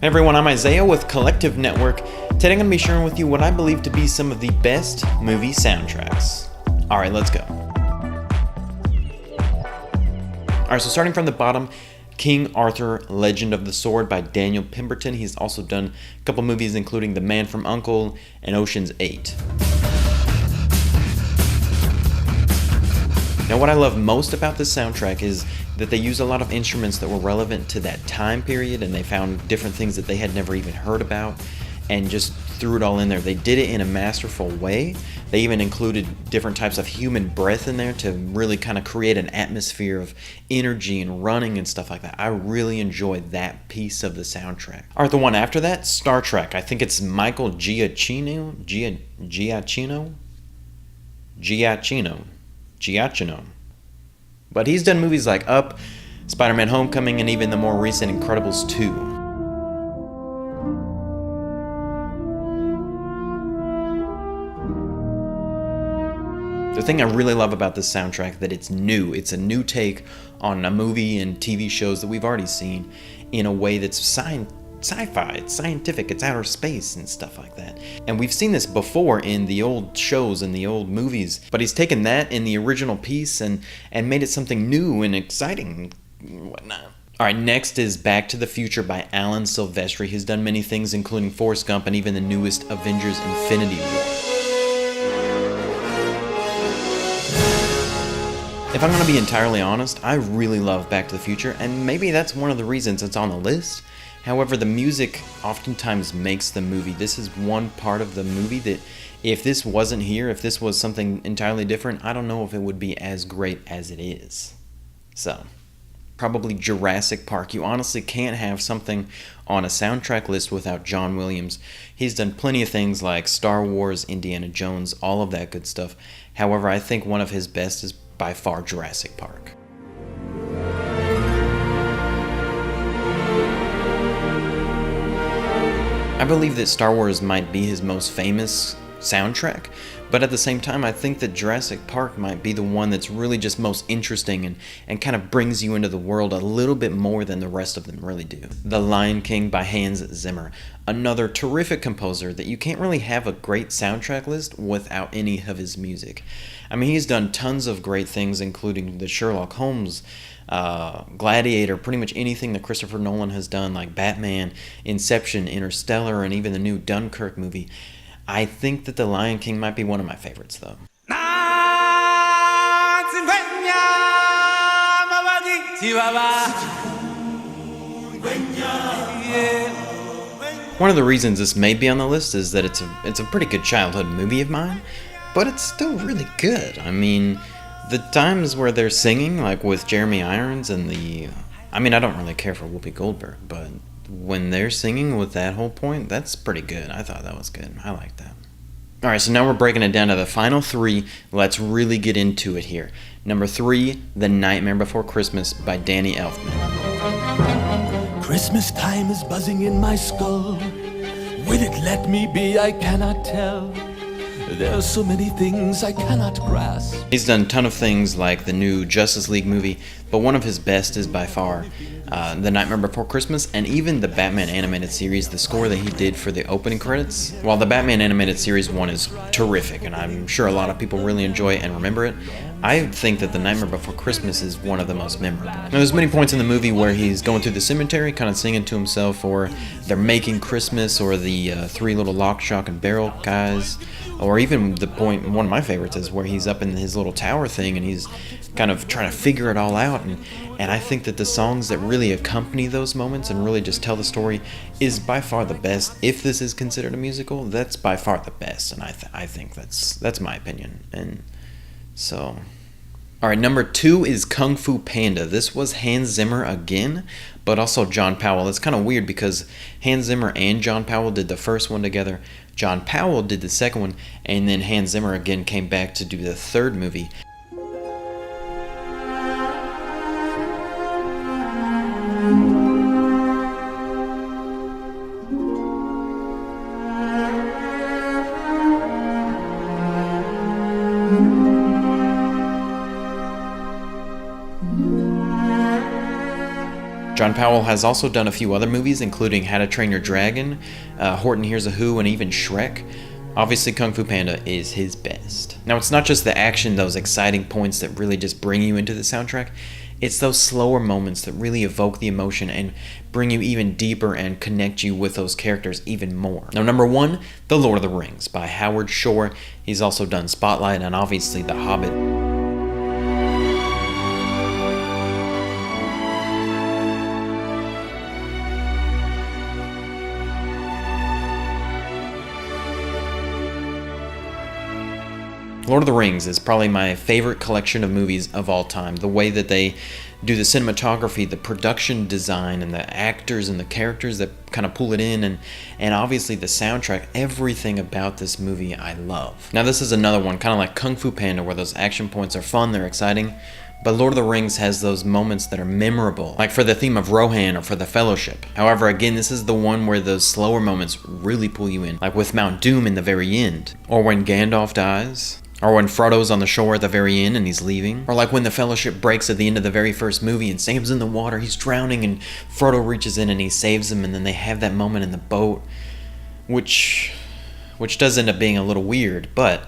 Hey everyone, I'm Isaiah with Collective Network. Today I'm going to be sharing with you what I believe to be some of the best movie soundtracks. Alright, let's go. Alright, so starting from the bottom, King Arthur, Legend of the Sword by Daniel Pemberton. He's also done a couple movies including The Man from U.N.C.L.E. and Ocean's 8. Now what I love most about this soundtrack is that they use a lot of instruments that were relevant to that time period, and they found different things that they had never even heard about and just threw it all in there. They did it in a masterful way. They even included different types of human breath in there to really kind of create an atmosphere of energy and running and stuff like that. I really enjoyed that piece of the soundtrack. Alright, the one after that, Star Trek. I think it's Michael Giacchino. But he's done movies like Up, Spider-Man Homecoming, and even the more recent Incredibles 2. The thing I really love about this soundtrack that it's new. It's a new take on a movie and TV shows that we've already seen in a way that's sci-fi, it's scientific, it's outer space and stuff like that. And we've seen this before in the old shows and the old movies, but he's taken that in the original piece and made it something new and exciting and whatnot. Alright, next is Back to the Future by Alan Silvestri. He's done many things including Forrest Gump and even the newest Avengers Infinity War. If I'm going to be entirely honest, I really love Back to the Future, and maybe that's one of the reasons it's on the list. However, the music oftentimes makes the movie. This is one part of the movie that if this wasn't here, if this was something entirely different, I don't know if it would be as great as it is. So, probably Jurassic Park. You honestly can't have something on a soundtrack list without John Williams. He's done plenty of things like Star Wars, Indiana Jones, all of that good stuff. However, I think one of his best is by far Jurassic Park. I believe that Star Wars might be his most famous soundtrack, but at the same time I think that Jurassic Park might be the one that's really just most interesting and kind of brings you into the world a little bit more than the rest of them really do. The Lion King by Hans Zimmer, another terrific composer that you can't really have a great soundtrack list without any of his music. I mean, he's done tons of great things including the Sherlock Holmes, Gladiator, pretty much anything that Christopher Nolan has done, like Batman, Inception, Interstellar, and even the new Dunkirk movie. I think that The Lion King might be one of my favorites, though. One of the reasons this may be on the list is that it's a pretty good childhood movie of mine, but it's still really good. I mean, the times where they're singing, like with Jeremy Irons and I don't really care for Whoopi Goldberg, but when they're singing with that whole point, that's pretty good. I thought that was good. I like that. Alright, so now we're breaking it down to the final three. Let's really get into it here. Number 3, The Nightmare Before Christmas by Danny Elfman. Christmas time is buzzing in my skull. Will it let me be? I cannot tell. There are so many things I cannot grasp. He's done a ton of things like the new Justice League movie, but one of his best is by far The Nightmare Before Christmas, and even the Batman animated series, the score that he did for the opening credits. While the Batman animated series one is terrific, and I'm sure a lot of people really enjoy it and remember it, I think that The Nightmare Before Christmas is one of the most memorable. Now, there's many points in the movie where he's going through the cemetery, kind of singing to himself, or they're making Christmas, or the three little lock, shock, and barrel guys, or even the point, one of my favorites is where he's up in his little tower thing and he's kind of trying to figure it all out, and I think that the songs that really accompany those moments and really just tell the story is by far the best. If this is considered a musical, that's by far the best, and I think that's my opinion. And so, alright, number 2 is Kung Fu Panda. This was Hans Zimmer again, but also John Powell. It's kind of weird because Hans Zimmer and John Powell did the first one together. John Powell did the second one, and then Hans Zimmer again came back to do the third movie. John Powell has also done a few other movies, including How to Train Your Dragon, Horton Hears a Who, and even Shrek. Obviously, Kung Fu Panda is his best. Now, it's not just the action, those exciting points that really just bring you into the soundtrack. It's those slower moments that really evoke the emotion and bring you even deeper and connect you with those characters even more. Now, number 1, The Lord of the Rings by Howard Shore. He's also done Spotlight and obviously The Hobbit. Lord of the Rings is probably my favorite collection of movies of all time. The way that they do the cinematography, the production design, and the actors and the characters that kind of pull it in, and obviously the soundtrack, everything about this movie I love. Now this is another one, kind of like Kung Fu Panda, where those action points are fun, they're exciting, but Lord of the Rings has those moments that are memorable, like for the theme of Rohan or for the Fellowship. However, again, this is the one where those slower moments really pull you in, like with Mount Doom in the very end, or when Gandalf dies, or when Frodo's on the shore at the very end and he's leaving. Or like when the Fellowship breaks at the end of the very first movie and Sam's in the water, he's drowning and Frodo reaches in and he saves him, and then they have that moment in the boat, which does end up being a little weird, but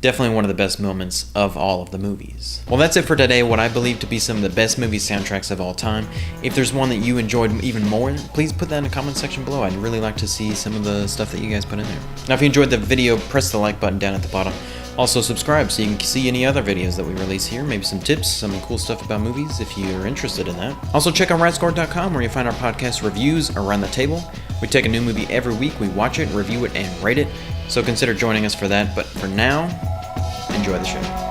definitely one of the best moments of all of the movies. Well, that's it for today, what I believe to be some of the best movie soundtracks of all time. If there's one that you enjoyed even more, please put that in the comment section below. I'd really like to see some of the stuff that you guys put in there. Now, if you enjoyed the video, press the like button down at the bottom. Also subscribe so you can see any other videos that we release here, maybe some tips, some cool stuff about movies if you're interested in that. Also check out RightScore.com where you find our podcast reviews around the table. We take a new movie every week, we watch it, review it, and rate it, so consider joining us for that. But for now, enjoy the show.